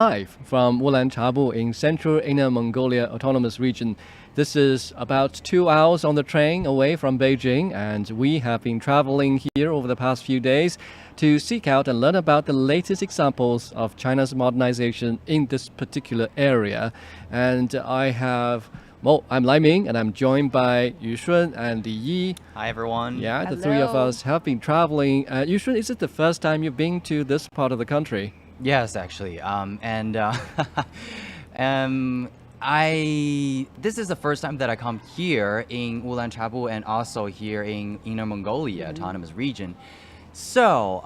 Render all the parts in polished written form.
live from Ulanqab in central Inner Mongolia Autonomous Region. This is about 2 hours on the train away from Beijing, and we have been traveling here over the past few days to seek out and learn about the latest examples of China's modernization in this particular area. And I'm Lai Ming, and I'm joined by Yu Shun and Li Yi. Hi, everyone. Yeah, the Hello. three of us have been traveling. Yu Shun, is it the first time you've been to this part of the country? Yes, actually. This is the first time that I come here in Ulanqab and also here in Inner Mongolia Autonomous Region. So,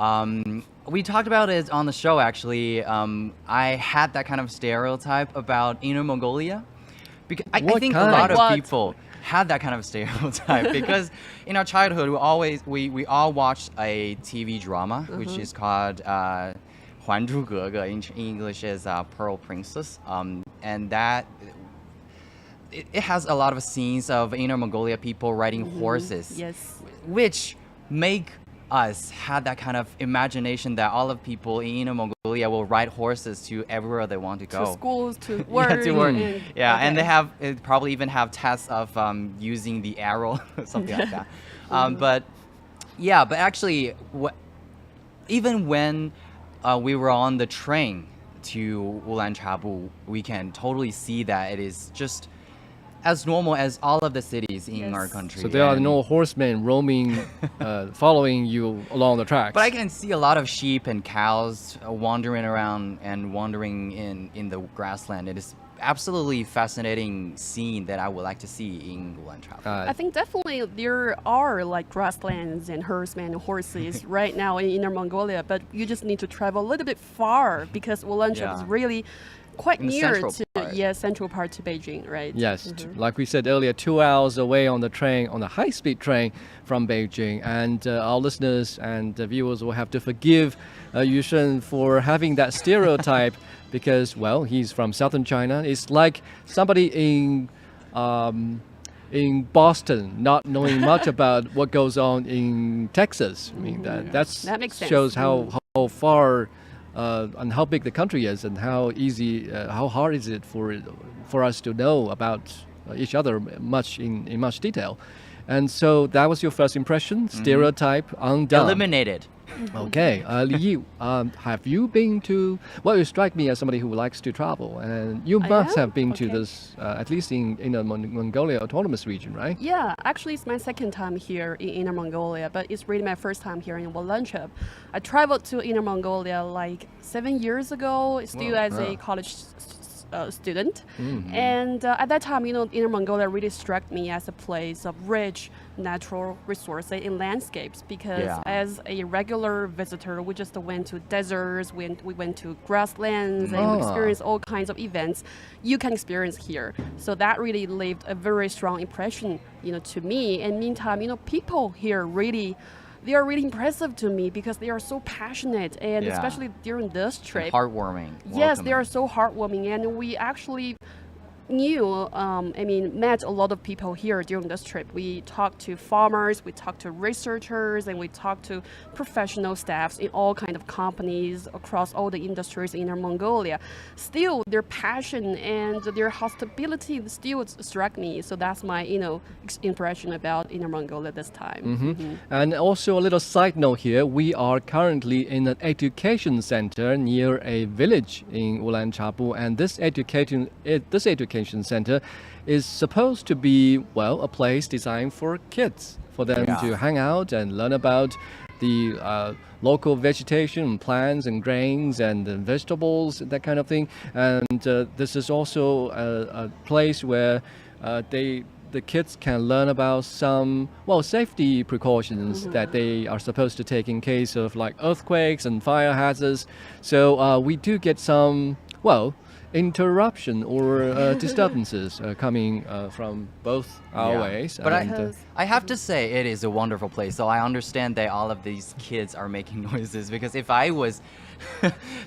we talked about it on the show, actually. I had that kind of stereotype about Inner Mongolia. Because I think a lot of people had that kind of stereotype because in our childhood, we all watched a TV drama, which is called 还珠格格, in English is Pearl Princess, and that it has a lot of scenes of Inner Mongolia people riding horses, Yes. which make us have that kind of imagination that all of people in Inner Mongolia will ride horses to everywhere they want to go. To schools, to work. Yeah, to work. And they okay. probably even have tests of using the arrow, something like that. But actually, even when we were on the train to Ulanqab, we can totally see that it is just as normal as all of the cities in our country. So there are no horsemen roaming, following you along the tracks. But I can see a lot of sheep and cows wandering around and wandering in the grassland. It is absolutely fascinating scene that I would like to see in Ulanqab. I think definitely there are like grasslands and herdsmen and horses right now in Inner Mongolia, but you just need to travel a little bit far because Ulanqab is really quite in the near central to part. Central part to Beijing, right? Yes, like we said earlier, 2 hours away on the train, on the high-speed train from Beijing. And our listeners and viewers will have to forgive Yu Shun for having that stereotype because, well, he's from southern China. It's like somebody in Boston not knowing much about what goes on in Texas. I mean, That makes sense. shows how far and how big the country is and how hard is it for us to know about each other in much detail. And so that was your first impression, stereotype undone. Eliminated. Okay, Li Yi, have you been to? Well, you strike me as somebody who likes to travel, and you must have been to this, at least in the Mongolia Autonomous Region, right? Yeah, actually it's my second time here in Inner Mongolia, but it's really my first time here in Ulanqab. I traveled to Inner Mongolia like 7 years ago, still as a college student. And at that time, Inner Mongolia really struck me as a place of rich natural resources and landscapes because as a regular visitor, we just went to deserts, we went to grasslands, and we experienced all kinds of events you can experience here. So that really left a very strong impression, to me. And meantime, people here they are really impressive to me because they are so passionate, and especially during this trip. And heartwarming. Yes, they are so heartwarming, and we actually met a lot of people here during this trip. We talked to farmers, we talked to researchers, and we talked to professional staffs in all kinds of companies across all the industries in Inner Mongolia. Still, their passion and their hospitality still struck me. So that's my, impression about Inner Mongolia this time. And also a little side note here, we are currently in an education center near a village in Ulanqab, and this education center is supposed to be, a place designed for kids, for them to hang out and learn about the local vegetation, plants and grains and vegetables, that kind of thing. And this is also a place where the kids can learn about some, safety precautions that they are supposed to take in case of like earthquakes and fire hazards. So we do get some, interruption or disturbances coming from both our ways. But and, I have to say it is a wonderful place. So I understand that all of these kids are making noises because if I was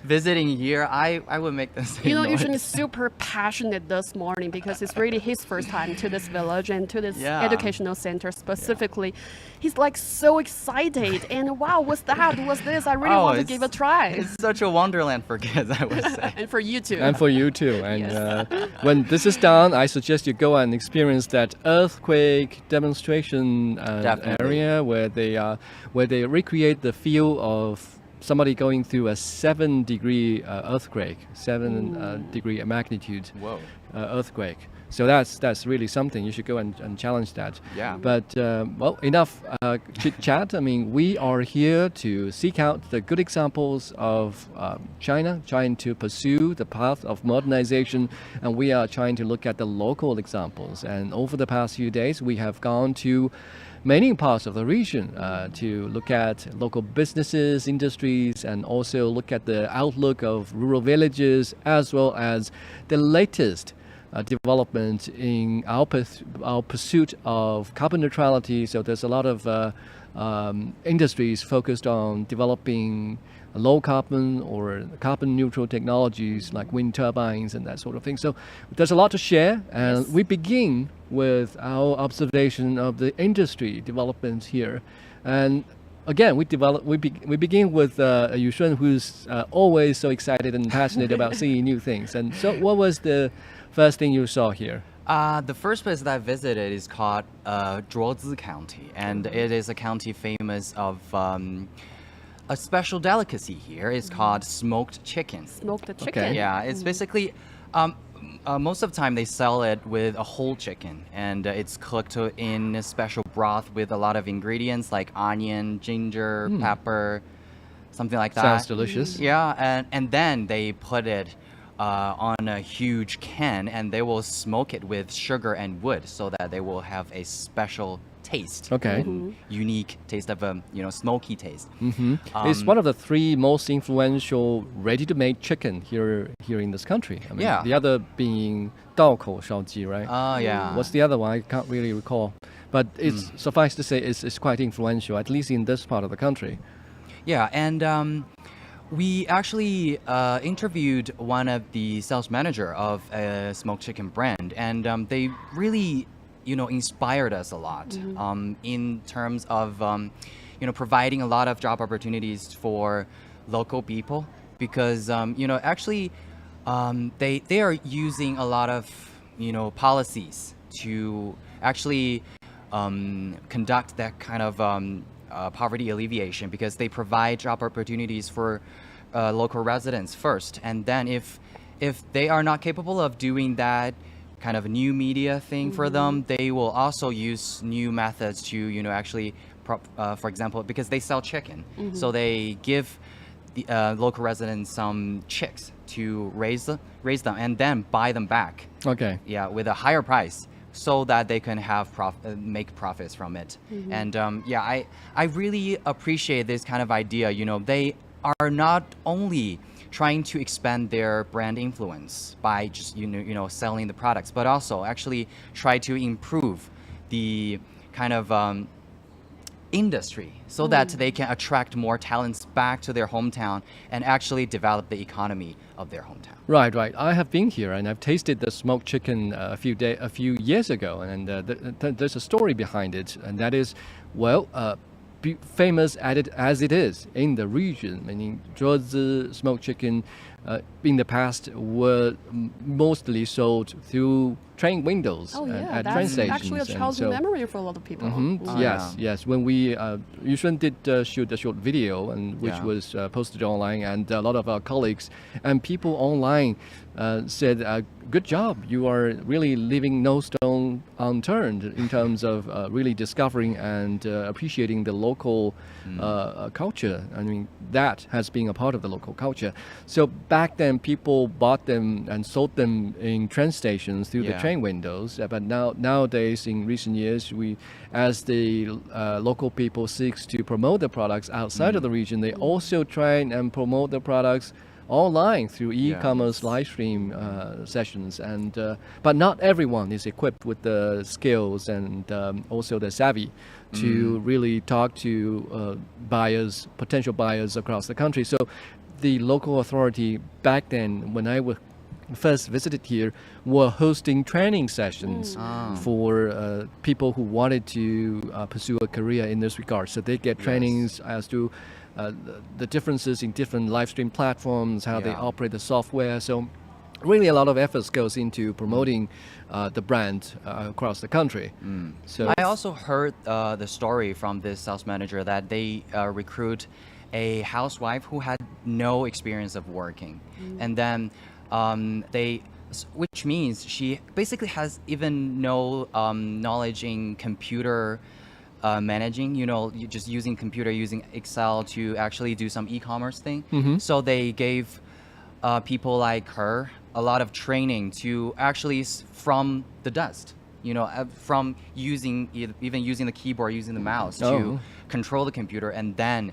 visiting here, I would make the same noise. Yushen is super passionate this morning because it's really his first time to this village and to this Yeah. educational center specifically. He's like so excited and wow, what's that? What's this? I really want to give a try. It's such a wonderland for kids, I would say. And for you too. and for you too. And when this is done, I suggest you go and experience that earthquake demonstration Definitely. area where they recreate the feel of somebody going through a 7-degree earthquake, 7 degree magnitude Whoa. earthquake. So that's really something. You should go and challenge that. Yeah. But well, enough chit chat. I mean, we are here to seek out the good examples of China trying to pursue the path of modernization, and we are trying to look at the local examples. And over the past few days, we have gone to many parts of the region to look at local businesses, industries, and also look at the outlook of rural villages, as well as the latest development in our pursuit of carbon neutrality. So there's a lot of industries focused on developing low carbon or carbon neutral technologies like wind turbines and that sort of thing. So there's a lot to share, and Yes. we begin with our observation of the industry development here. And again, we begin with Yushun, who's always so excited and passionate about seeing new things. And so what was the first thing you saw here? The first place that I visited is called Zhuozi County, and it is a county famous of a special delicacy here. It's called smoked chicken. Smoked the chicken. Yeah, it's basically most of the time they sell it with a whole chicken, and it's cooked in a special broth with a lot of ingredients like onion, ginger, pepper, something like that. Sounds delicious. Yeah, and then they put it on a huge can, and they will smoke it with sugar and wood so that they will have a special taste. Okay. Unique taste of a smoky taste. It's one of the 3 most influential ready-to-make chicken here in this country. I mean, Yeah. the other being 道口烧鸡, right? Oh yeah. What's the other one? I can't really recall. But it's suffice to say, it's quite influential, at least in this part of the country. Yeah, and we actually interviewed one of the sales manager of a smoked chicken brand, and they really, inspired us a lot in terms of, providing a lot of job opportunities for local people because, actually, they are using a lot of, policies to actually conduct that kind of poverty alleviation because they provide job opportunities for local residents first, and then if they are not capable of doing that kind of new media thing for them, they will also use new methods to actually for example, because they sell chicken, so they give the local residents some chicks to raise them and then buy them back, Okay. with a higher price so that they can have make profits from it. And I really appreciate this kind of idea. They are not only trying to expand their brand influence by just selling the products, but also actually try to improve the kind of industry so that they can attract more talents back to their hometown and actually develop the economy of their hometown. Right. I have been here and I've tasted the smoked chicken a few years ago, and there's a story behind it, and that is, well, famous as it is in the region, meaning Zhuozi smoked chicken in the past were mostly sold through train windows Oh yeah, at train that's stations. actually a And childhood so- memory for a lot of people. Oh, yes, yeah. yes. When we Yushun did shoot a short video, and which Yeah. was posted online, and a lot of our colleagues and people online said, "Good job! You are really leaving no stone unturned in terms of really discovering and appreciating the local culture. I mean, that has been a part of the local culture. So back then, people bought them and sold them in train stations through the Yeah. train windows. But nowadays, in recent years, as the local people seeks to promote the products outside of the region, they also try and promote the products online through e-commerce live stream sessions, and but not everyone is equipped with the skills and also the savvy to really talk to buyers, potential buyers across the country. So the local authority back then, when I first visited here, were hosting training sessions for people who wanted to pursue a career in this regard. So they get trainings as to the differences in different live stream platforms, how they operate the software. So really a lot of efforts goes into promoting the brand across the country. So I also heard the story from this sales manager that they recruit a housewife who had no experience of working, and then which means she basically has even no knowledge in computer managing, you just using computer, using Excel to actually do some e-commerce thing. So they gave people like her a lot of training to actually from the dust, from using even using the keyboard, using the mouse to control the computer, and then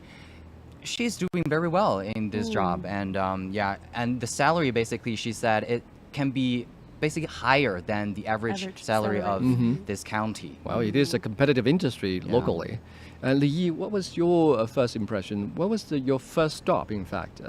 she's doing very well in this job. And and the salary, basically, she said it can be basically higher than the average salary of this county. Well, it is a competitive industry locally. Li Yi, what was your first impression? What was your first stop, in fact,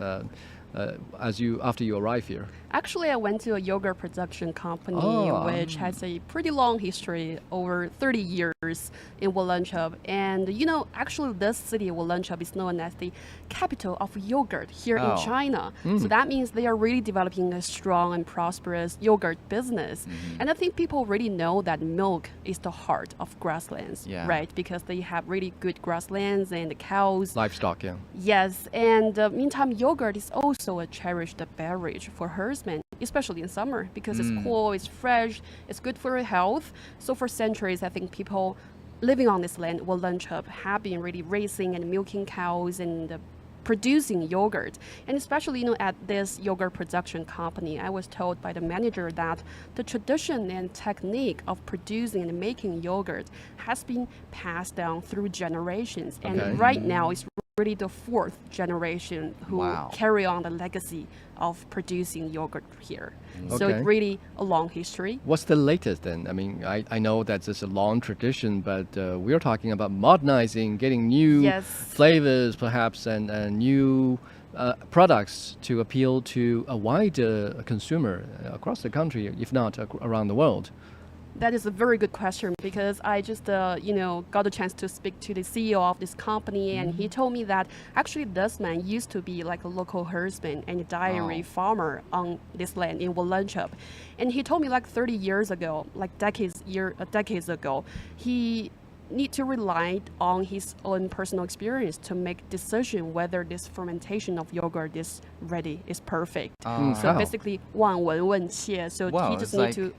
after you arrived here? Actually, I went to a yogurt production company, which has a pretty long history, over 30 years in Ulanqab. And actually this city, Ulanqab, is known as the capital of yogurt here in China. So that means they are really developing a strong and prosperous yogurt business. And I think people really know that milk is the heart of grasslands, right? Because they have really good grasslands and the cows. Livestock, Yes, and meantime, yogurt is also a cherished beverage for herdsmen, especially in summer, because it's cool, it's fresh, it's good for your health. So for centuries, I think people living on this land, Ulanqab, have been really raising and milking cows and producing yogurt. And especially, at this yogurt production company, I was told by the manager that the tradition and technique of producing and making yogurt has been passed down through generations. And right now, it's really the fourth generation who carry on the legacy of producing yogurt here. So it's really a long history. What's the latest then? I mean, I know that it's a long tradition, but we're talking about modernizing, getting new flavors perhaps, and new products to appeal to a wider consumer across the country, if not around the world. That is a very good question, because I just, got a chance to speak to the CEO of this company, and he told me that actually this man used to be like a local herdsman and a dairy farmer on this land in Ulanqab. And he told me like 30 years ago, like decades ago, he need to rely on his own personal experience to make decision whether this fermentation of yogurt is ready, is perfect. So basically, 望闻问切. So he just need to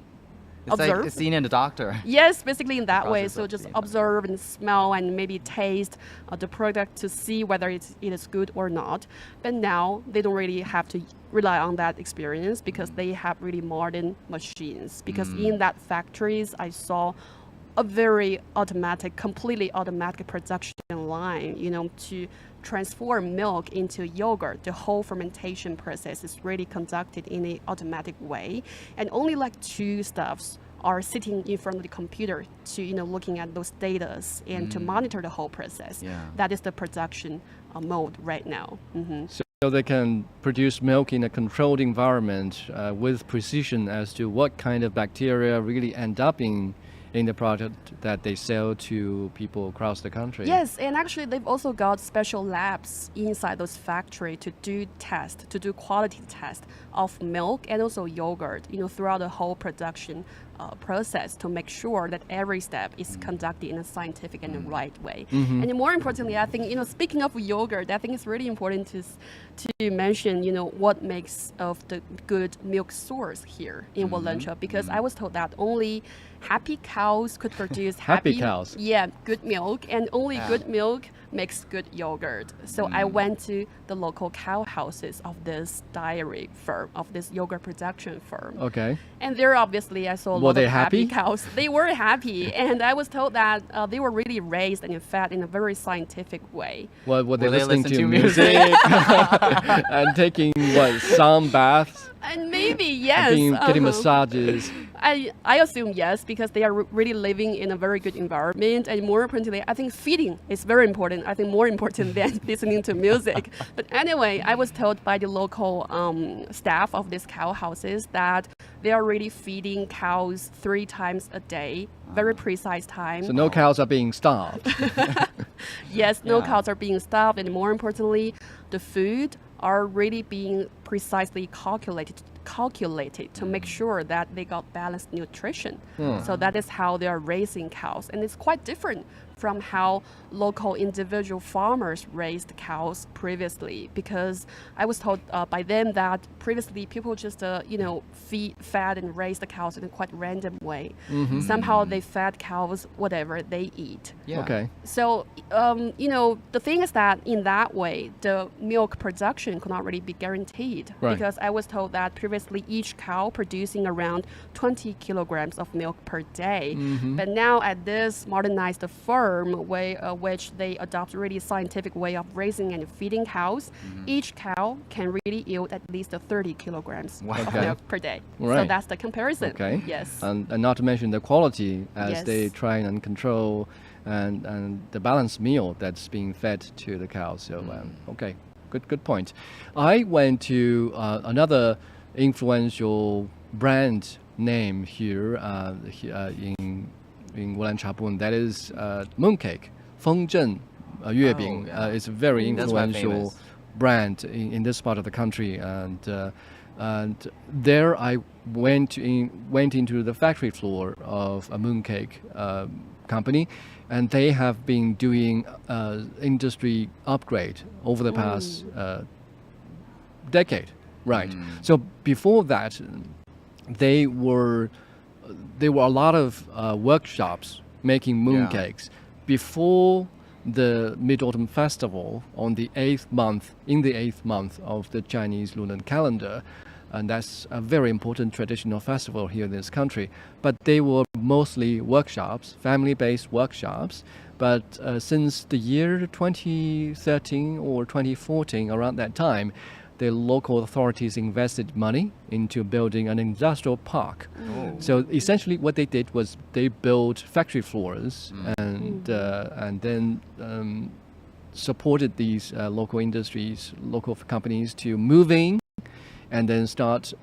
observe. Like seeing in the doctor. Yes, basically in that way. So just observe and smell and maybe taste the product to see whether it is good or not. But now they don't really have to rely on that experience, because they have really modern machines. Because in that factories, I saw a very completely automatic production line, to transform milk into yogurt. The whole fermentation process is really conducted in an automatic way, and only like two staffs are sitting in front of the computer to looking at those data and to monitor the whole process. That is the production mode right now. So they can produce milk in a controlled environment with precision as to what kind of bacteria really end up in the product that they sell to people across the country. Yes, and actually they've also got special labs inside those factories to do quality test of milk and also yogurt, throughout the whole production process, to make sure that every step is conducted in a scientific and the right way. And more importantly, I think, speaking of yogurt, I think it's really important to mention, what makes of the good milk source here in Ulanqab, because I was told that only happy cows could produce happy cows. Yeah, good milk, and only good milk makes good yogurt. So I went to the local cow houses of this dairy firm, of this yogurt production firm. Okay. And there, obviously, I saw a Were lot they of happy happy? cows. They were happy, and I was told that they were really raised and fed in a very scientific way. Well, were they Will they listening listen to to music and taking sun baths, And maybe yes, getting massages? I assume yes, because they are really living in a very good environment, and more importantly, I think feeding is very important. I think more important than listening to music. But anyway, I was told by the local staff of these cow houses that they are really feeding cows 3 times a day, very precise time. So no cows are being starved. Yes, no Yeah. cows are being starved, and more importantly, the food are really being precisely calculated to make sure that they got balanced nutrition. So that is how they are raising cows, and it's quite different from how local individual farmers raised cows previously, because I was told by them that previously people just fed and raised the cows in a quite random way. Somehow they fed cows whatever they eat. Yeah. Okay. So, the thing is that in that way, the milk production could not really be guaranteed. Right. Because I was told that previously each cow producing around 20 kilograms of milk per day. But now at this modernized farm way, which they adopt really scientific way of raising and feeding cows, each cow can really yield at least 30 kilograms of Okay. milk per day. So Right. that's the comparison. Okay. Yes. And not to mention the quality as Yes. they try and control and the balanced meal that's being fed to the cows. So, okay, good point. I went to another influential brand name here in Ulanqab, and that is Mooncake, Fengzhen Yuebing. yeah. It's a very That's quite influential famous. brand in this part of the country, and there I went into the factory floor of a mooncake company, and they have been doing industry upgrade over the past decade, right? So before that, they were a lot of workshops making mooncakes before the Mid-Autumn Festival on the 8th month of the Chinese lunar calendar. And that's a very important traditional festival here in this country. But they were mostly workshops, family-based workshops. But since the year 2013 or 2014, around that time, the local authorities invested money into building an industrial park. So essentially what they did was they built factory floors and then supported these local industries, local companies to move in and then start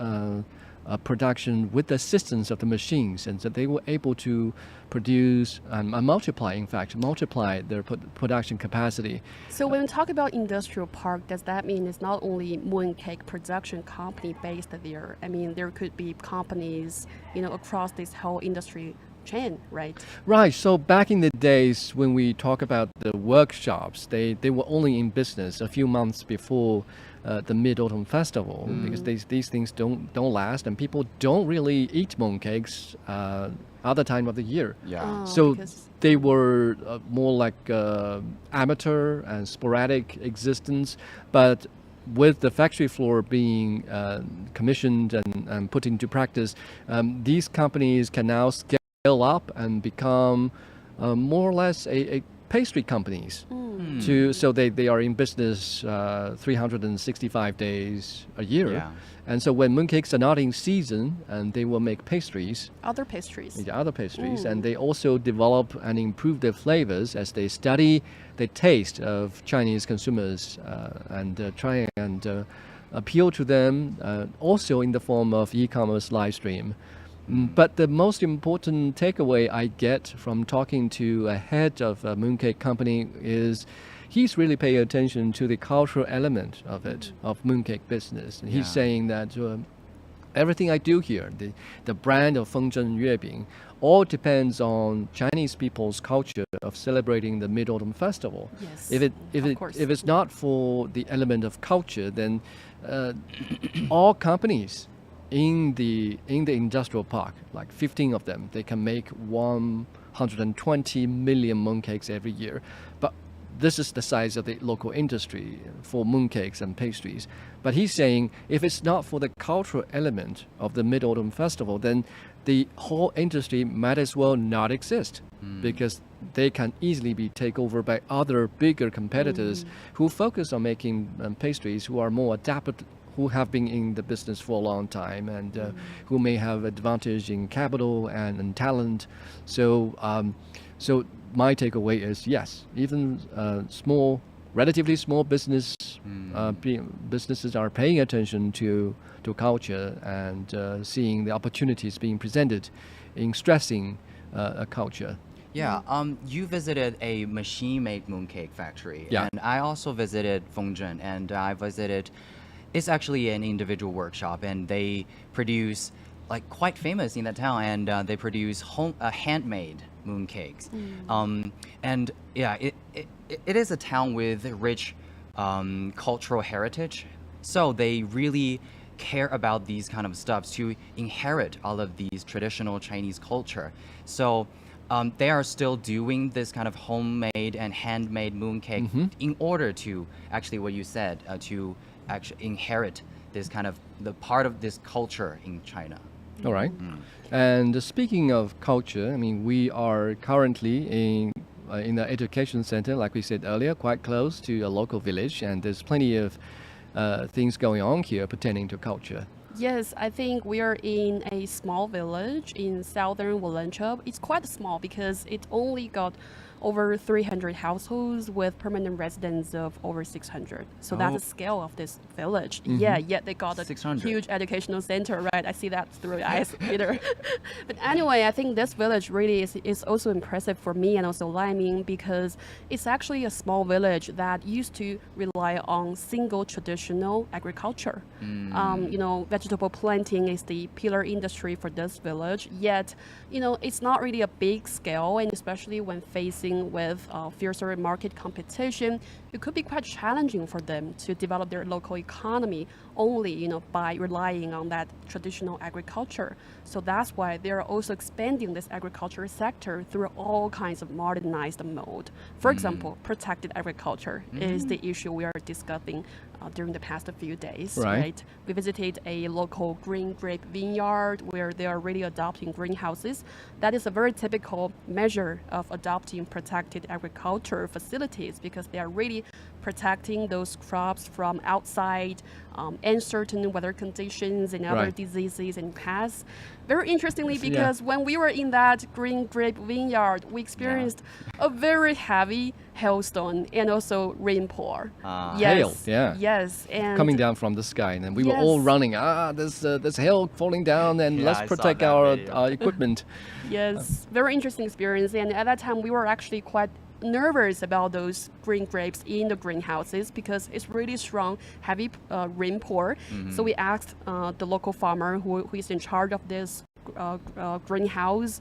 production with the assistance of the machines, and so they were able to produce and multiply their production capacity. So when we talk about industrial park, does that mean it's not only mooncake production company based there? I mean, there could be companies, across this whole industry chain, right? Right. So back in the days when we talk about the workshops, they were only in business a few months before the Mid-Autumn Festival, because these things don't last, and people don't really eat mooncakes other time of the year. Yeah. So because- they were more like amateur and sporadic existence, but with the factory floor being commissioned and put into practice, these companies can now scale up and become more or less a pastry companies. So they are in business 365 days a year. Yeah. And so when mooncakes are not in season, and they will make pastries, Other pastries. the other pastries, and they also develop and improve their flavors as they study the taste of Chinese consumers and try and appeal to them, also in the form of e-commerce live stream. But the most important takeaway I get from talking to a head of a mooncake company is he's really paying attention to the cultural element of it, of mooncake business. And he's saying that everything I do here, the brand of Fengzhen Yuebing, all depends on Chinese people's culture of celebrating the Mid-Autumn Festival. Yes, If course. it's not for the element of culture, then all companies in the industrial park, like 15 of them, they can make 120 million mooncakes every year. But this is the size of the local industry for mooncakes and pastries. But he's saying if it's not for the cultural element of the Mid-Autumn Festival, then the whole industry might as well not exist because they can easily be taken over by other bigger competitors who focus on making pastries, who are more adapted, who have been in the business for a long time, and who may have advantage in capital and in talent. So my takeaway is yes, even relatively small businesses are paying attention to culture and seeing the opportunities being presented in stressing a culture. Yeah, you visited a machine-made mooncake factory, Yeah. and I also visited Fengzhen, and I visited. It's actually an individual workshop, and they produce, like, quite famous in that town, and they produce handmade mooncakes. And yeah, it is a town with rich cultural heritage, so they really care about these kind of stuff to inherit all of these traditional Chinese culture. So they are still doing this kind of homemade and handmade mooncake in order to actually, what you said, to actually inherit this kind of the part of this culture in China. All right. And speaking of culture, I mean, we are currently in the education center, like we said earlier, quite close to a local village, and there's plenty of things going on here pertaining to culture. Yes, I think we are in a small village in southern Ulanqab. It's quite small because it only got over 300 households with permanent residents of over 600. So that's the scale of this village. Yeah, yet they got a 600. huge educational center, right? I see that through your eyes, Peter. But anyway, I think this village really is also impressive for me and also Liming because it's actually a small village that used to rely on single traditional agriculture. Vegetable planting is the pillar industry for this village, yet, it's not really a big scale, and especially when facing with fiercer market competition, it could be quite challenging for them to develop their local economy only, by relying on that traditional agriculture. So that's why they are also expanding this agriculture sector through all kinds of modernized mode. For example, protected agriculture is the issue we are discussing during the past few days, right? We visited a local green grape vineyard where they are really adopting greenhouses. That is a very typical measure of adopting protected agriculture facilities because they are really protecting those crops from outside uncertain weather conditions and other diseases and pests. Very interestingly, because when we were in that green grape vineyard, we experienced a very heavy hailstone and also rainpour. Hail, yeah. Yes, and coming down from the sky, and then we were all running. There's hail falling down, and let's I protect saw that our equipment. Yes, very interesting experience. And at that time, we were actually quite nervous about those green grapes in the greenhouses because it's really strong, heavy rain pour. So we asked the local farmer who is in charge of this greenhouse,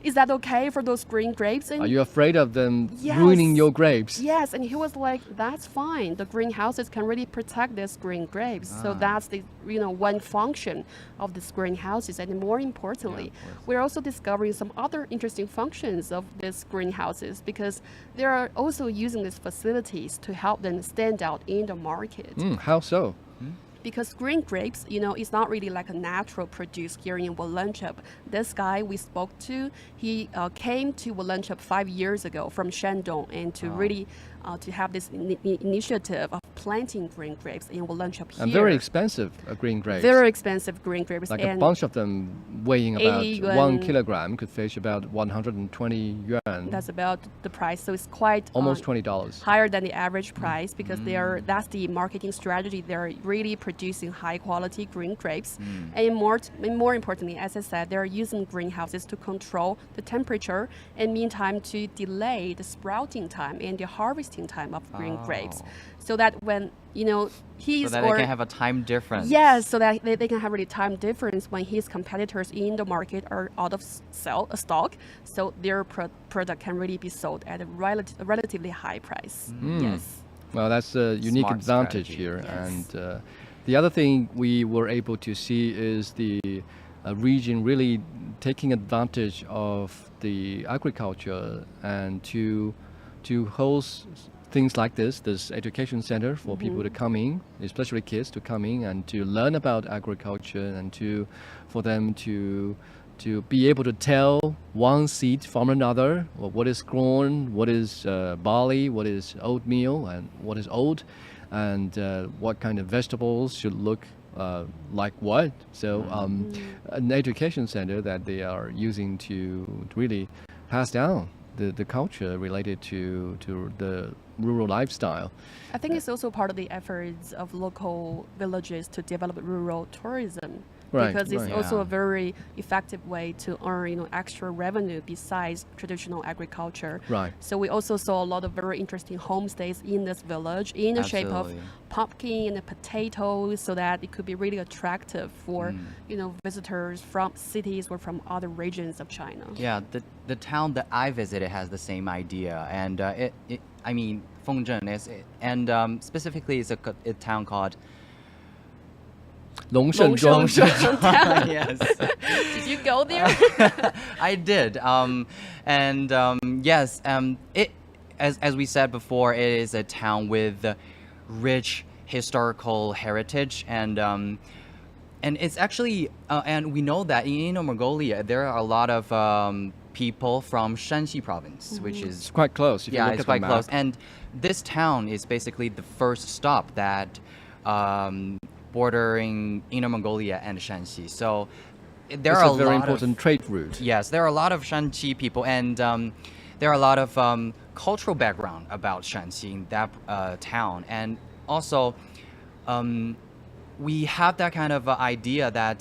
is that okay for those green grapes? And are you afraid of them ruining your grapes? Yes, and he was like, that's fine. The greenhouses can really protect these green grapes. So that's the one function of these greenhouses. And more importantly, we're also discovering some other interesting functions of these greenhouses because they are also using these facilities to help them stand out in the market. How so? Because green grapes, it's not really like a natural produce here in Ulanqab. This guy we spoke to, he came to Ulanqab 5 years ago from Shandong, and to really to have this initiative of planting green grapes in Ulanqab here. And very expensive green grapes. Very expensive green grapes. Like a bunch of them weighing about 1 kilogram could fetch about 120 yuan. That's about the price. So it's quite almost $20 higher than the average price because that's the marketing strategy. They're really producing high quality green grapes. And more importantly, as I said, they're using greenhouses to control the temperature and meantime to delay the sprouting time and the harvesting time of green grapes. So that when so that they can have a time difference. Yes, so that they can have really time difference when his competitors in the market are out of stock. So their product can really be sold at a relatively high price. Yes. Well, that's a unique Smart advantage strategy. here. Yes. And the other thing we were able to see is the region really taking advantage of the agriculture and to host things like this education center for people to come in, especially kids to come in and to learn about agriculture and for them to be able to tell one seed from another, or what is corn, what is barley, what is oatmeal, and what is oat, and what kind of vegetables should look like what. So an education center that they are using to really pass down the culture related to the rural lifestyle. I think it's also part of the efforts of local villages to develop rural tourism. Right, Because it's right. also Yeah. a very effective way to earn, extra revenue besides traditional agriculture. Right. So we also saw a lot of very interesting homestays in this village in the shape of Absolutely. pumpkin and potatoes, so that it could be really attractive for, visitors from cities or from other regions of China. Yeah, the town that I visited has the same idea, and I mean, Fengzhen is, and specifically it's a town called. Longshenzhuang. Longshenzhuang. Yes. Did you go there? I did. Yes. It, as we said before, it is a town with rich historical heritage, and it's actually, and we know that in Inner Mongolia there are a lot of people from Shanxi province, which is It's quite close. If you yeah, look it's at the quite map. close. And this town is basically the first stop that bordering Inner Mongolia and Shanxi. So there It's are a very lot important of, trade route. yes, there are a lot of Shanxi people, and there are a lot of cultural background about Shanxi in that town, and also we have that kind of idea that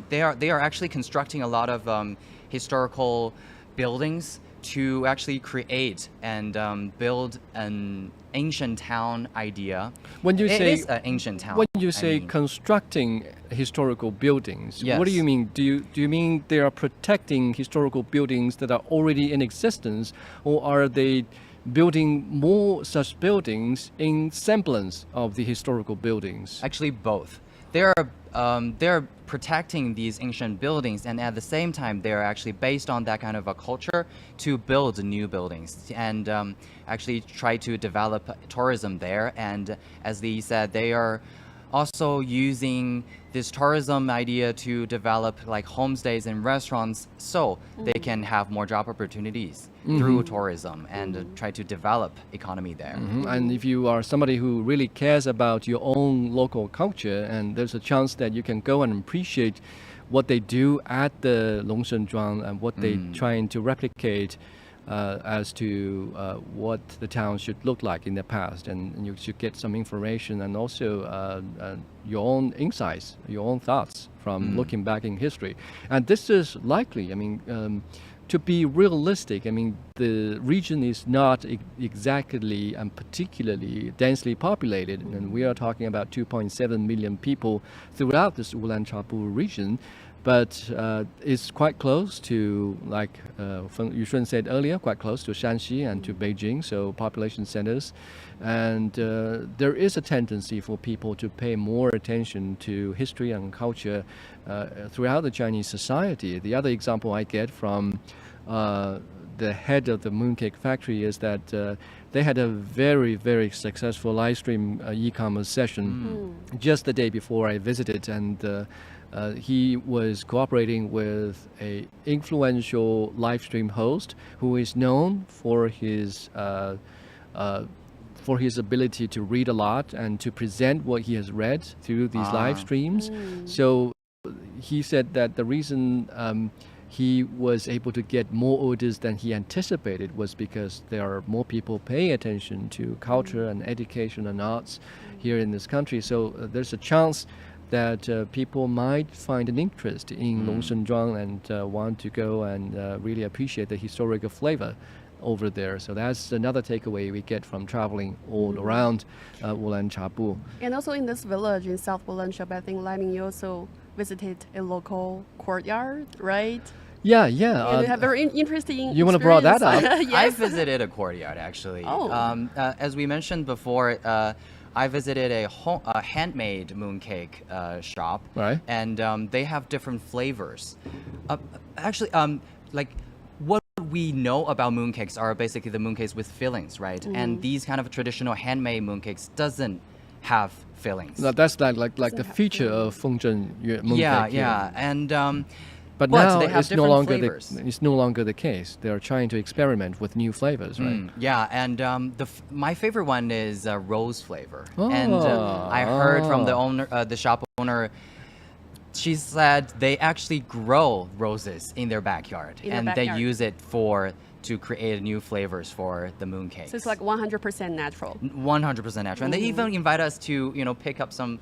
they are actually constructing a lot of historical buildings to actually create and build an ancient town idea. When you It say is an ancient town. When you I say mean. constructing historical buildings, what do Yes. you mean? Do you mean they are protecting historical buildings that are already in existence, or are they building more such buildings in semblance of the historical buildings? Actually, both. They're protecting these ancient buildings, and at the same time, they're actually based on that kind of a culture to build new buildings and actually try to develop tourism there. And as Lee said, they are also using this tourism idea to develop like homestays and restaurants, so they can have more job opportunities through tourism and try to develop economy there. And if you are somebody who really cares about your own local culture, and there's a chance that you can go and appreciate what they do at the Longshenzhuang and what they trying to replicate as to what the town should look like in the past, and you should get some information and also your own insights, your own thoughts from looking back in history. And this is likely, I mean, to be realistic, I mean, the region is not exactly and particularly densely populated, and we are talking about 2.7 million people throughout this Ulanqab region. But it's quite close to, like Feng Yushun said earlier, quite close to Shanxi and to Beijing, so population centers. And there is a tendency for people to pay more attention to history and culture throughout the Chinese society. The other example I get from the head of the Mooncake factory is that they had a very, very successful live stream e-commerce session just the day before I visited, and he was cooperating with a influential live stream host who is known for his ability to read a lot and to present what he has read through these live streams. So he said that the reason he was able to get more orders than he anticipated was because there are more people paying attention to culture and education and arts here in this country. So there's a chance that people might find an interest in Longshenzhuang and want to go and really appreciate the historical flavor over there. So that's another takeaway we get from traveling all around Ulanqab. And also in this village in South Ulanqab, I think Liming, you also visited a local courtyard, right? Yeah. And you have very interesting. You wanna bring that up? experience. I Yes. visited a courtyard actually. Oh. As we mentioned before, I visited a handmade mooncake shop, Right. and they have different flavors. Actually, like what we know about mooncakes are basically the mooncakes with fillings, right? And these kind of traditional handmade mooncakes doesn't have fillings. Now, that's like the feature of Fengzhen mooncake. Yeah, here. yeah, and But but now they have it's no different longer flavors. it's no longer the case. They are trying to experiment with new flavors, right? Yeah, and my favorite one is rose flavor. And Oh. I heard from the owner, the shop owner, she said they actually grow roses in their backyard, In their and backyard. they use it to create new flavors for the mooncakes. So it's like 100% natural. 100% natural, and they even invite us to pick up some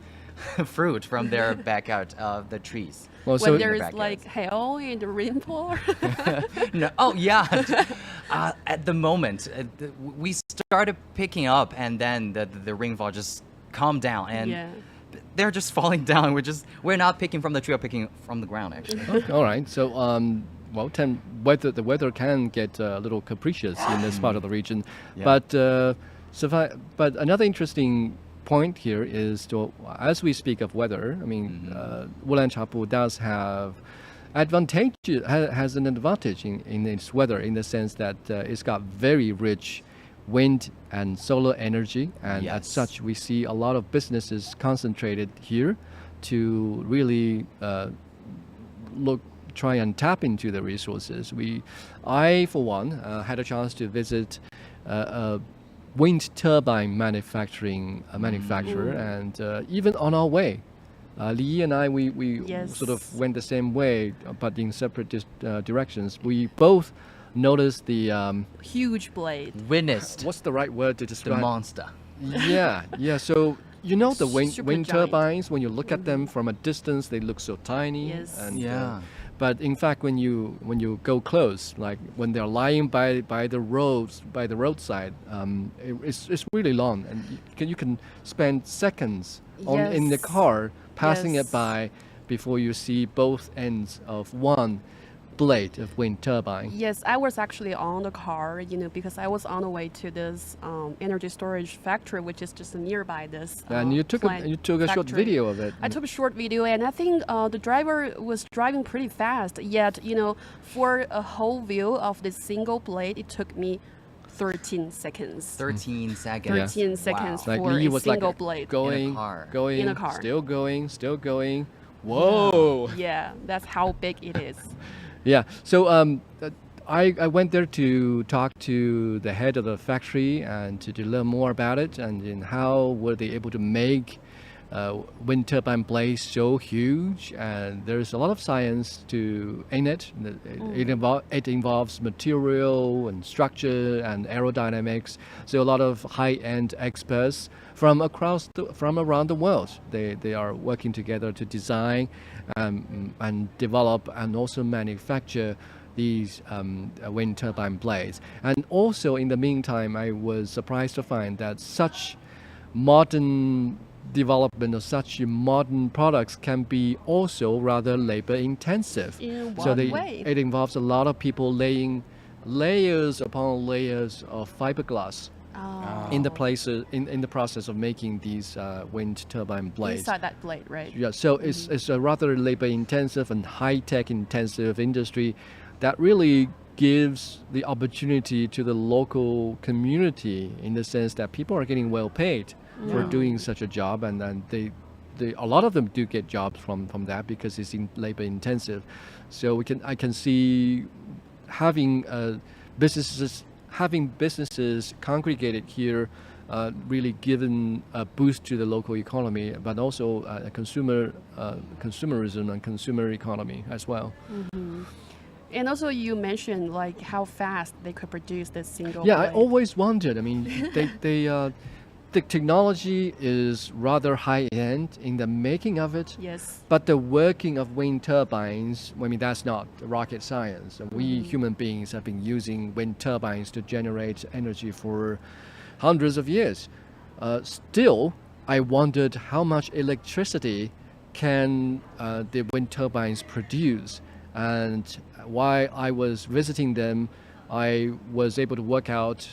fruit from their backyard of the trees. Well, When so there's backyards. like hail and the rainfall. No, oh yeah. At the moment, we started picking up, and then the rainfall just calmed down, and Yeah. they're just falling down. We're not picking from the tree, we're picking from the ground actually. okay, all right. So well, the weather can get a little capricious in this part of the region, Yeah. but another interesting point here is as we speak of weather, I mean, Ulanqab does have has an advantage in its weather in the sense that it's got very rich wind and solar energy, and as Yes. such we see a lot of businesses concentrated here to really try and tap into the resources. I for one had a chance to visit a wind turbine manufacturer, and even on our way, Li and I we Yes. sort of went the same way, but in separate directions. We both noticed the Huge blade. Witnessed what's the right word to the describe? monster. Yeah. So the wind Super wind giant. turbines. When you look at them from a distance, they look so tiny. Yes. And, Yeah. but in fact, when you go close, like when they're lying by the roadside, it's really long, and you can spend seconds in the Yes. car passing Yes. it by before you see both ends of one blade of wind turbine. Yes, I was actually on the car, because I was on the way to this energy storage factory, which is just nearby this. And you took plant a short factory. video of it. I took a short video, and I think the driver was driving pretty fast. Yet, for a whole view of this single blade, it took me 13 seconds. 13 seconds. 13 seconds Wow. Like for Lee a was like single blade. going, car. going, In a car. still going. Whoa! Yeah, that's how big it is. Yeah. So I went there to talk to the head of the factory and to learn more about it and in how were they able to make wind turbine blades so huge. And there's a lot of science in it. It involves material and structure and aerodynamics. So a lot of high-end experts from around the world. They are working together to design and develop and also manufacture these wind turbine blades. And also in the meantime, I was surprised to find that such modern development of such modern products can be also rather labor intensive. In So what way? it involves a lot of people laying layers upon layers of fiberglass in the process of making these wind turbine blades. Inside that blade, right? Yeah, so it's a rather labor intensive and high tech intensive industry that really gives the opportunity to the local community in the sense that people are getting well paid for doing such a job, and then a lot of them do get jobs from that because it's labor intensive. So I can see having businesses congregated here really given a boost to the local economy, but also consumerism and consumer economy as well. And also, you mentioned like how fast they could produce this single. Yeah, I blade. always wondered. I mean, the technology is rather high end in the making of it. Yes. But the working of wind turbines, I mean, that's not rocket science. We human beings have been using wind turbines to generate energy for hundreds of years. Still, I wondered how much electricity can the wind turbines produce. And while I was visiting them, I was able to work out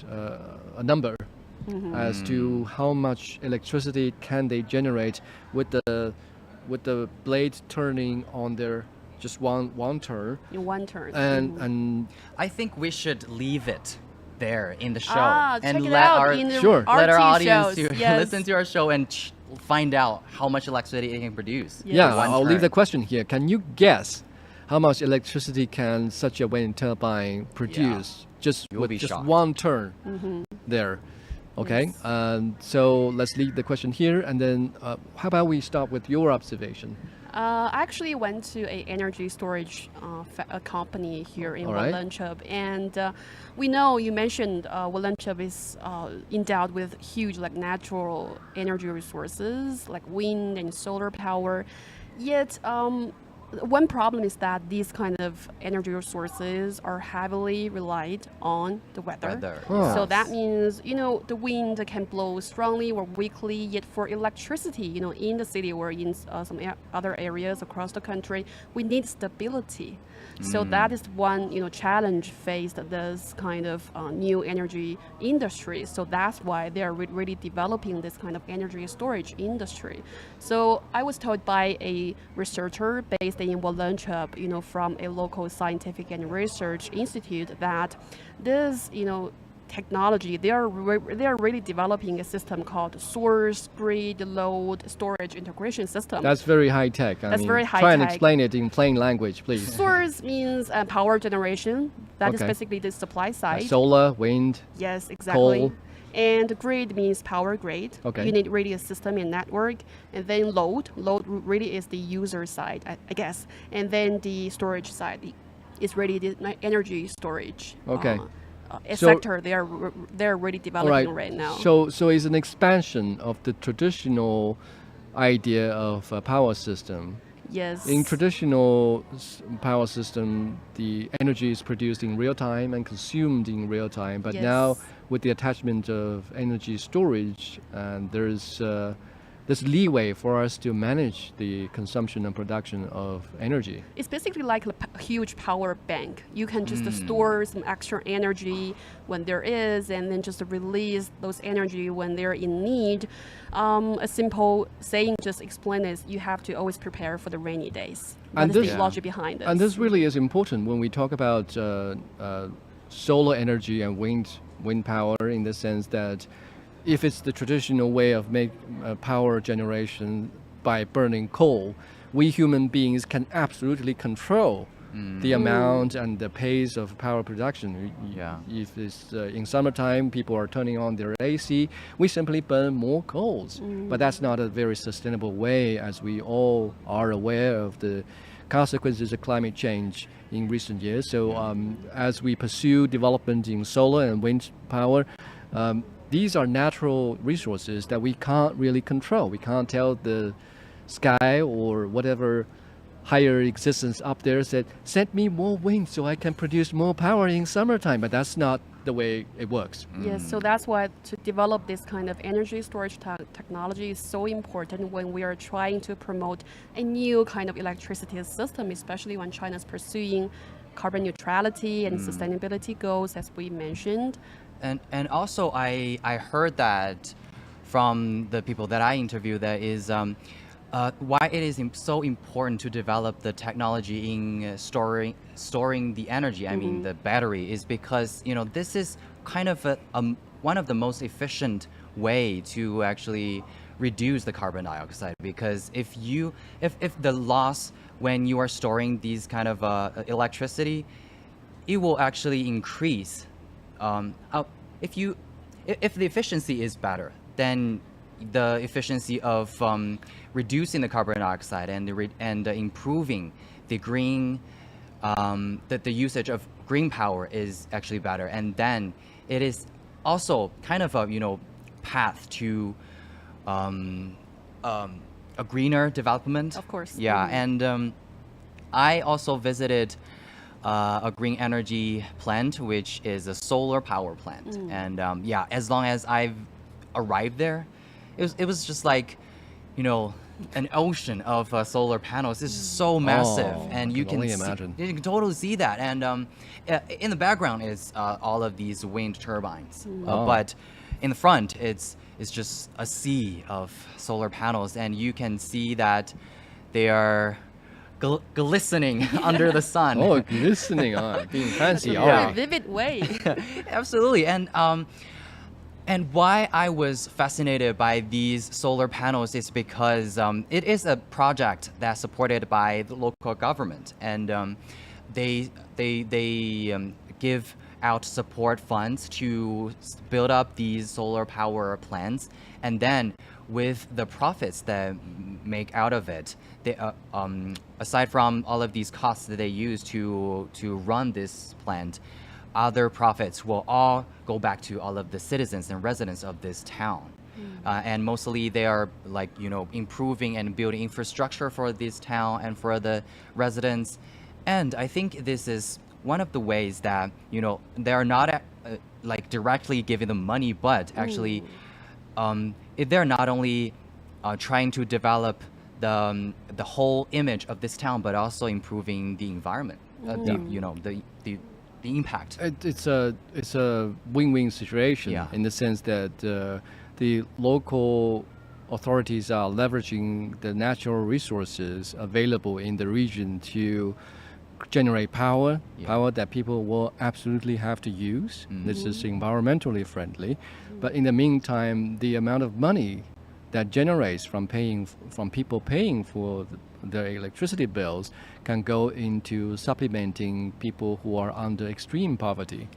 a number as to how much electricity can they generate with the blade turning on their just one turn, In one turn. and I think we should leave it there in the show check and it let out our in the Sure. let our RT audience shows. to Yes. listen to our show and find out how much electricity it can produce. Yes. yeah, One I'll leave the turn. question here. Can you guess how much electricity can such a wind turbine produce just You'll with be just shocked. one turn there? Okay, Yes. so let's leave the question here, and then how about we start with your observation? I actually went to a energy storage a company here in All right. Ulanqab, and we know you mentioned Ulanqab is endowed with huge like natural energy resources like wind and solar power. Yet one problem is that these kind of energy resources are heavily relied on the weather. Oh. So that means, the wind can blow strongly or weakly, yet for electricity, in the city or in some other areas across the country, we need stability. So that is one, challenge faced this kind of new energy industry. So that's why they are really developing this kind of energy storage industry. So I was told by a researcher based in Ulanqab, from a local scientific and research institute that this, technology, they are really developing a system called source, grid, load, storage integration system. That's very high tech. That's very high Try and tech. explain it in plain language, please. Source means power generation. That is Okay. basically the supply side. Solar, wind. Yes, exactly. Coal. And grid means power grid. Okay. You need really a system and network. And then load. Load really is the user side, I guess. And then the storage side is really the energy storage. Okay. A So- sector they're really developing right now. So it's an expansion of the traditional idea of a power system. yes. In traditional power system, the energy is produced in real time and consumed in real time. But now, Yes. with the attachment of energy storage, there's leeway for us to manage the consumption and production of energy. It's basically like a huge power bank. You can just store some extra energy when there is, and then just release those energy when they're in need. A simple saying just explain is you have to always prepare for the rainy days. And That is this- the logic behind this. And this really is important when we talk about solar energy and wind power, in the sense that if it's the traditional way of power generation by burning coal, we human beings can absolutely control the amount and the pace of power production. Yeah. If it's in summertime, people are turning on their AC, we simply burn more coals. But that's not a very sustainable way, as we all are aware of the consequences of climate change in recent years. So as we pursue development in solar and wind power, these are natural resources that we can't really control. We can't tell the sky or whatever higher existence up there said, send me more wind so I can produce more power in summertime. But that's not the way it works. Yes, so that's why to develop this kind of energy storage technology is so important when we are trying to promote a new kind of electricity system, especially when China is pursuing carbon neutrality and sustainability goals, as we mentioned. And also I heard that from the people that I interviewed, that is why it is so important to develop the technology in storing the energy. I mean the battery, is because this is kind of one of the most efficient way to actually reduce the carbon dioxide. Because if the loss when you are storing these kind of electricity, it will actually increase. If the efficiency is better, then the efficiency of reducing the carbon dioxide and improving the green, the usage of green power is actually better, and then it is also kind of a path to a greener development. Of course. Yeah, and I also visited a green energy plant, which is a solar power plant. And yeah, as long as I've arrived there, it was just like, an ocean of solar panels. It's so massive, and I you can can only imagine. you can totally see that. And in the background is all of these wind turbines, but in the front it's just a sea of solar panels, and you can see that they are glistening under the sun. Oh, glistening on, being fancy. That's a All very right. vivid way. Absolutely. And why I was fascinated by these solar panels is because it is a project that's supported by the local government, and they give out support funds to build up these solar power plants, and then with the profits that make out of it, they, aside from all of these costs that they use to run this plant, other profits will all go back to all of the citizens and residents of this town. And mostly they are like, improving and building infrastructure for this town and for the residents. And I think this is one of the ways that, they're not like directly giving them money, but actually they're not only trying to develop the whole image of this town, but also improving the environment, the impact. It's a win-win situation in the sense that the local authorities are leveraging the natural resources available in the region to generate power that people will absolutely have to use. This is environmentally friendly, but in the meantime, the amount of money that generates from people paying for their electricity bills can go into supplementing people who are under extreme poverty.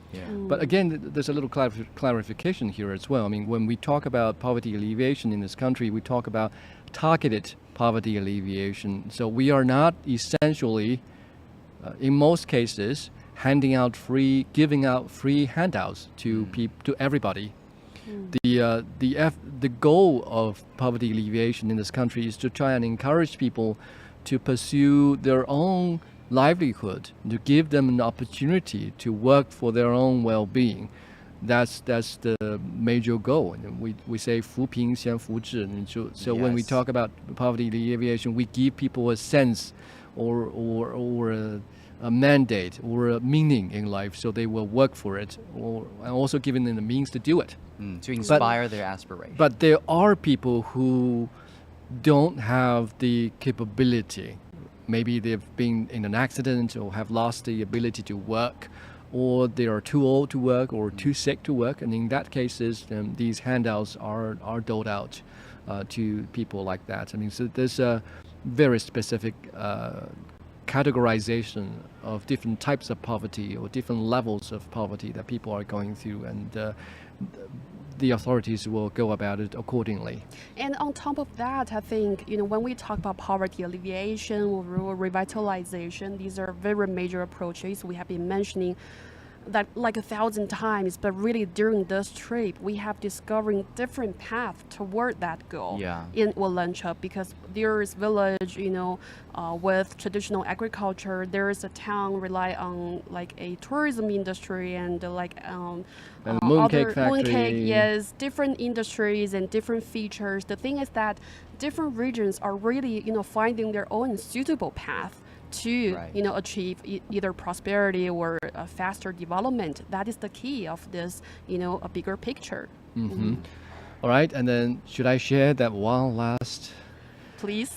But again, there's a little clarification here as well. I mean, when we talk about poverty alleviation in this country, we talk about targeted poverty alleviation. So we are not essentially, in most cases, giving out free handouts to everybody. The goal of poverty alleviation in this country is to try and encourage people to pursue their own livelihood, to give them an opportunity to work for their own well-being. That's the major goal. And we say 扶贫先扶志. So when we talk about poverty alleviation, we give people a sense or a mandate or a meaning in life, so they will work for it, and also giving them the means to do it. To inspire their aspiration. But there are people who don't have the capability. Maybe they've been in an accident or have lost the ability to work, or they are too old to work or too sick to work. And in that cases, these handouts are doled out to people like that. I mean, so there's a very specific categorization of different types of poverty or different levels of poverty that people are going through, and the authorities will go about it accordingly. And on top of that, I think, when we talk about poverty alleviation or rural revitalization, these are very major approaches. We have been mentioning that like 1,000 times, but really during this trip, we have discovering different paths toward that goal in Ulanqab, because there is village, with traditional agriculture. There is a town rely on like a tourism industry and and mooncake factory. Mooncake, yes, different industries and different features. The thing is that different regions are really, finding their own suitable path to achieve either prosperity or a faster development. That is the key of this, a bigger picture. All right, and then should I share that one last? Please.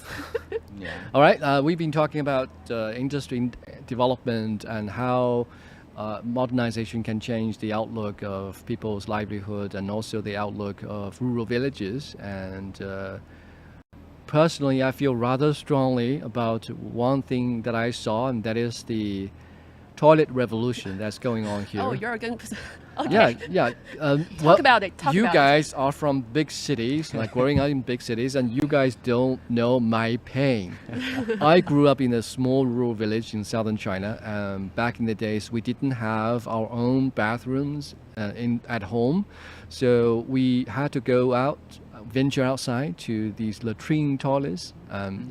All right, we've been talking about industry development and how modernization can change the outlook of people's livelihood and also the outlook of rural villages. And personally, I feel rather strongly about one thing that I saw, and that is the toilet revolution that's going on here. Oh, you're going to... Okay. Yeah. Talk about it. You guys are from big cities, like growing up in big cities, and you guys don't know my pain. I grew up in a small rural village in southern China. Back in the days, we didn't have our own bathrooms at home, so we had to go out, venture outside to these latrine toilets.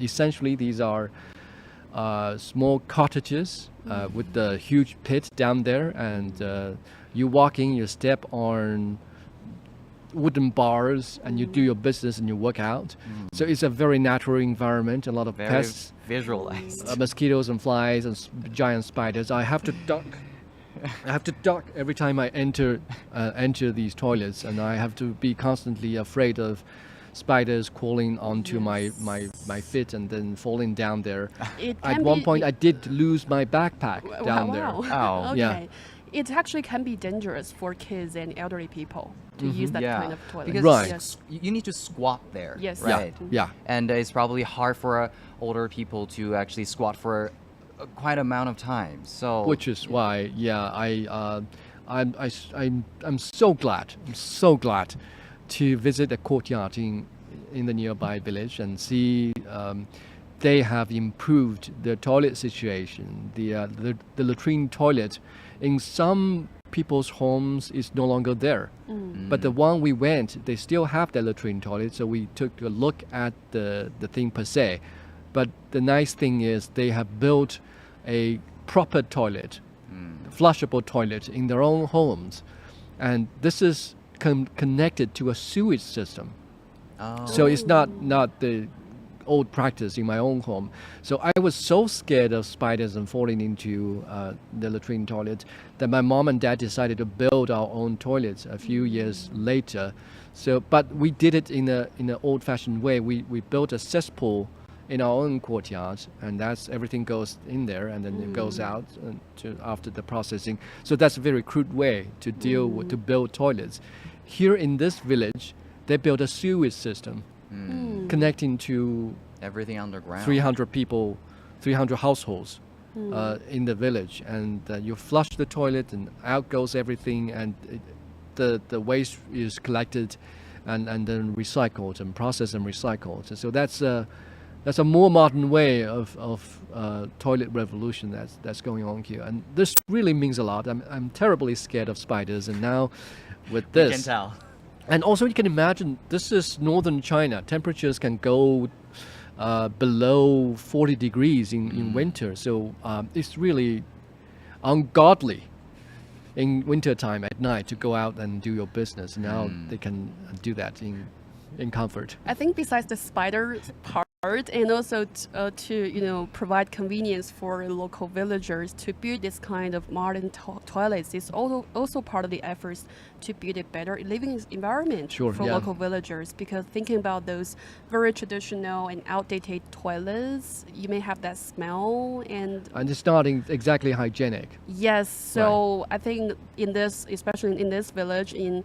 Essentially, these are small cottages with the huge pit down there, and you walk in, you step on wooden bars, and you do your business and you work out. So it's a very natural environment. A lot of pests, visualized, mosquitoes and flies and giant spiders. I have to duck every time I enter these toilets, and I have to be constantly afraid of spiders crawling onto Yes. my feet and then falling down there. It At can one be- point, I did lose my backpack down there. Wow. Oh. Okay. Yeah. It actually can be dangerous for kids and elderly people to use that Yeah. kind of toilet. Because Right. Yes. you need to squat there. Yes. Right. Yeah. And it's probably hard for older people to actually squat for quite amount of time. So Which is why, I'm so glad to visit a courtyard in the nearby village and see they have improved the toilet situation. The latrine toilet in some people's homes is no longer there. But the one we went, they still have the latrine toilet, so we took a look at the thing per se. But the nice thing is they have built a proper toilet, flushable toilet in their own homes. And this is connected to a sewage system. Oh. So it's not the old practice in my own home. So I was so scared of spiders and falling into the latrine toilet that my mom and dad decided to build our own toilets a few years later. So, but we did it in an old-fashioned way. We built a cesspool in our own courtyard, and that's everything goes in there, and then it goes out after the processing. So that's a very crude way to deal with, to build toilets. Here in this village, they built a sewage system connecting to Everything underground. 300 people, 300 households in the village, and you flush the toilet and out goes everything, and the waste is collected and then recycled and processed and recycled. So that's a more modern way of toilet revolution that's going on here, and this really means a lot. I'm terribly scared of spiders, and now with this, You can tell. and also, you can imagine, this is northern China. Temperatures can go below 40 degrees in winter. So it's really ungodly in wintertime at night to go out and do your business. Now they can do that in comfort. I think besides the spider part, and also to provide convenience for local villagers to build this kind of modern toilets is also part of the efforts to build a better living environment Sure, for yeah. local villagers. Because thinking about those very traditional and outdated toilets, you may have that smell and it's not exactly hygienic. yes. So I think especially in this village in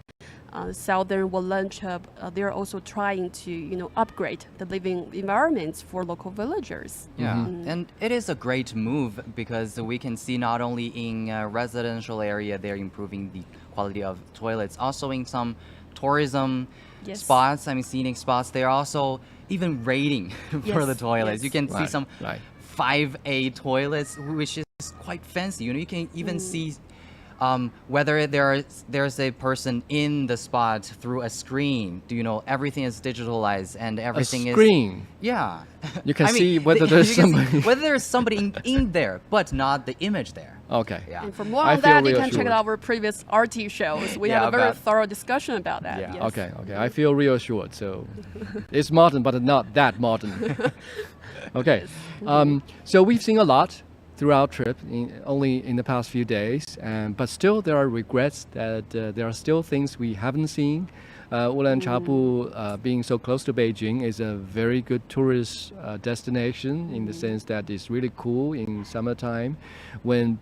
southern Ulanqab, they're also trying to upgrade the living environments for local villagers. Yeah, and it is a great move because we can see not only in residential area they're improving the quality of toilets, also in some tourism Yes. spots, scenic spots, they're also even rating for the Yes, toilets. You yes. can see some Right. 5A toilets, which is quite fancy. You can even see whether there's a person in the spot through a screen. Everything is digitalized and everything A is screen. yeah. You can I mean, see whether you there's can see somebody. whether there's somebody in there, but not the image there. Okay. Yeah. And for more I on that, feel you can check reassured. out our previous RT shows. We Yeah, have a very about- thorough discussion about that. Yeah. Yes. Okay. I feel reassured. So it's modern, but not that modern. Okay. So we've seen a lot throughout our trip, only in the past few days, but still there are regrets that there are still things we haven't seen. Ulanqab, being so close to Beijing, is a very good tourist destination in the sense that it's really cool in summertime when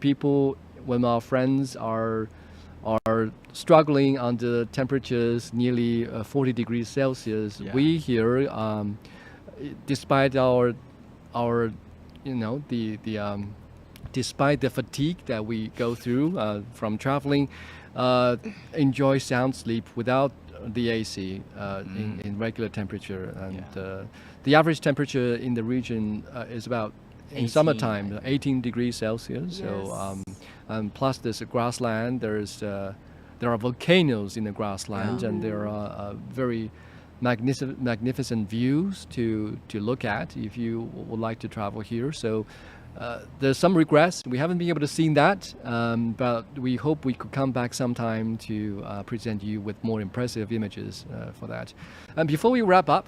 our friends are struggling under temperatures nearly 40 degrees Celsius. Yeah. We here, despite our despite the fatigue that we go through from traveling, enjoy sound sleep without the AC in regular temperature. And the average temperature in the region is about, in 18, summertime, 18 degrees Celsius. Yes. So, plus there's a grassland. There are volcanoes in the grassland, and there are very magnificent views to look at if you would like to travel here. So there's some regrets. We haven't been able to see that, but we hope we could come back sometime to present you with more impressive images for that. And before we wrap up,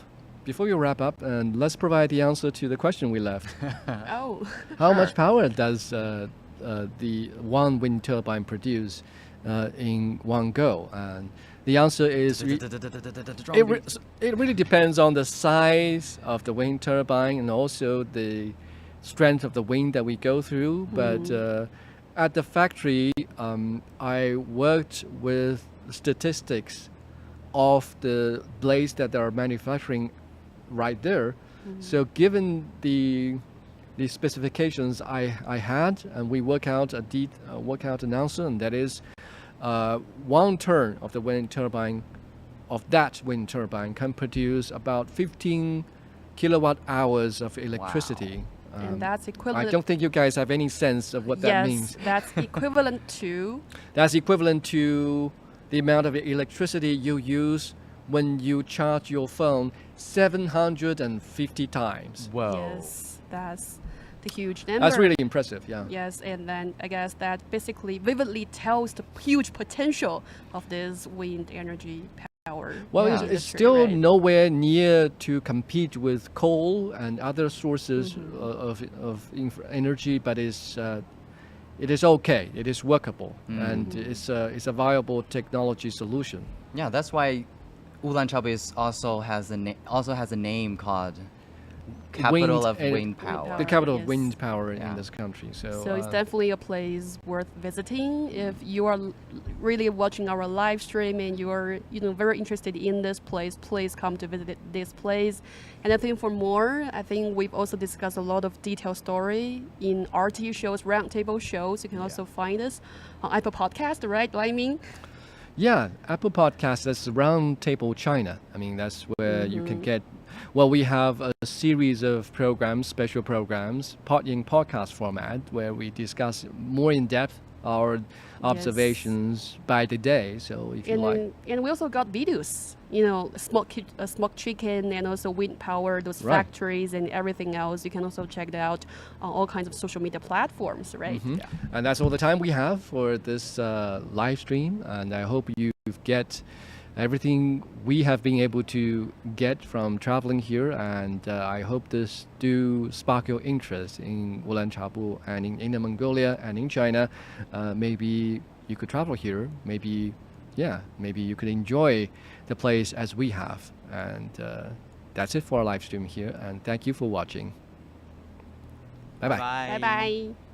and let's provide the answer to the question we left. Oh. How much power does the one wind turbine produce in one go? And The answer is it really depends on the size of the wind turbine and also the strength of the wind that we go through. But at the factory, I worked with statistics of the blades that they are manufacturing right there. So given the specifications I had, and we work out an answer, and that is one turn of the wind turbine, can produce about 15 kilowatt hours of electricity. And that's equivalent. I don't think you guys have any sense of what that means. Yes, that's equivalent to. That's equivalent to the amount of electricity you use when you charge your phone 750 times. Whoa. Yes, that's the huge number. That's really impressive, yeah. Yes, and then I guess that basically vividly tells the huge potential of this wind energy power. Well, Yeah. it's industry, still right? nowhere near to compete with coal and other sources of energy, but it is okay. It is workable, and it's a viable technology solution. Yeah, that's why Ulanqab also has a name called capital of wind power. The capital of Yes. wind power Yeah. in this country. So it's definitely a place worth visiting. If you are really watching our live stream and you are very interested in this place, please come to visit this place. And I think for more, I think we've also discussed a lot of detailed story in RT shows, roundtable shows. You can also find us on Apple Podcast, right, Lai Ming? Yeah, Apple Podcast, that's Roundtable China. I mean, that's where you can get, well, we have a series of programs, special programs, in podcast format, where we discuss more in depth our observations by the day. So if you like. And we also got videos, smoked chicken and also wind power, those Right. factories and everything else. You can also check it out on all kinds of social media platforms, right? Mhm. And that's all the time we have for this live stream. And I hope you get everything we have been able to get from traveling here. And I hope this do spark your interest in Ulanqab and in Inner Mongolia and in China. Maybe you could travel here. Maybe you could enjoy the place as we have. And that's it for our live stream here. And thank you for watching. Bye-bye. Bye bye.